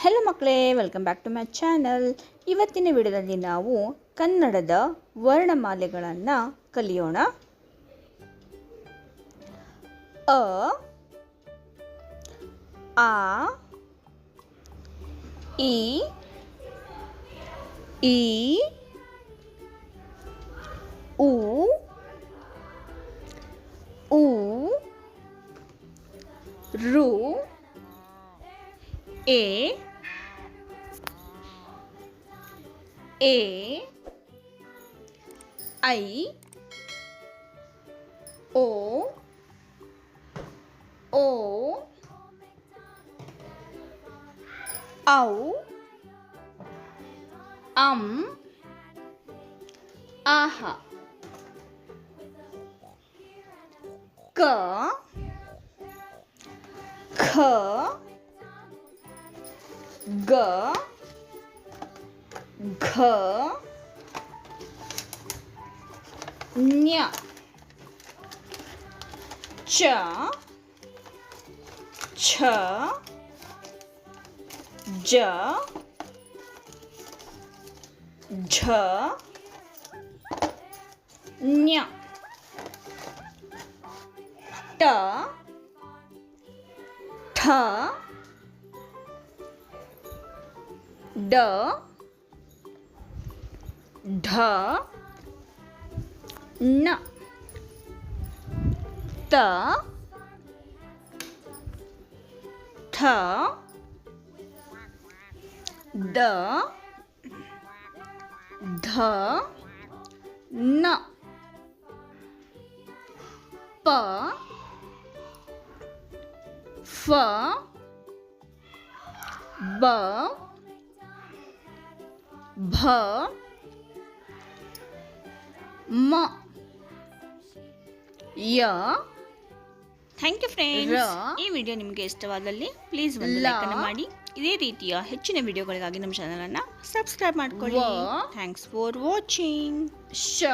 Hello ಮಕ್ಕಳೇ, welcome back to my channel. ಇವತ್ತಿನ ವಿಡಿಯೋದಲ್ಲಿ ನಾವು ಕನ್ನಡದ ವರ್ಣಮಾಲೆಗಳನ್ನು ಕಲಿಯೋಣ. ಅ, ಆ, ಇ, ಈ, ಉ, ಊ, ರು, ಎ, ಐ, ಓ, ಔ, ಆಹ, ಕ, ಖ, ಗ, ಘ, ಞ, ಚ, ಛ, ಜ, ಝ, ಞ, ಟ, ಠ, ಡ, ಢ, ಣ, ತ, ಠ, ದ, ಧ, ನ, ಪ, ಫ, ಬ, ಭ, ಮ, ಯ. Thank you friends. ಈ ವಿಡಿಯೋ ನಿಮಗೆ ಇಷ್ಟವಾದಲ್ಲಿ ಪ್ಲೀಸ್ ಒಂದು ಲೈಕ್ ಅನ್ನು ಮಾಡಿ. ಇದೇ ರೀತಿಯ ಹೆಚ್ಚಿನ ವಿಡಿಯೋಗಳಿಗಾಗಿ ನಮ್ಮ ಚಾನಲನ್ನು ಸಬ್ಸ್ಕ್ರೈಬ್ ಮಾಡ್ಕೊಳ್ಳಿ. Thanks for watching. ಶ,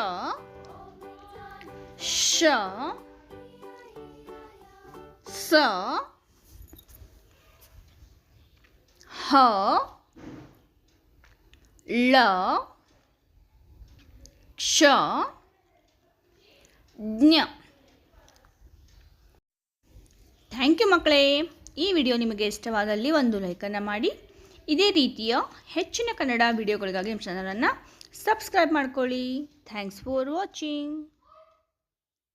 ಶ, ಸ, ಹ, ಳ, ಕ್ಷ, ಜ್ಞ. ಥ್ಯಾಂಕ್ ಯು ಮಕ್ಕಳೇ. ಈ ವಿಡಿಯೋ ನಿಮಗೆ ಇಷ್ಟವಾದಲ್ಲಿ ಒಂದು ಲೈಕನ್ನು ಮಾಡಿ. ಇದೇ ರೀತಿಯ ಹೆಚ್ಚಿನ ಕನ್ನಡ ವಿಡಿಯೋಗಳಿಗಾಗಿ ನಮ್ಮ ಚಾನಲನ್ನು ಸಬ್ಸ್ಕ್ರೈಬ್ ಮಾಡ್ಕೊಳ್ಳಿ. Thanks for watching.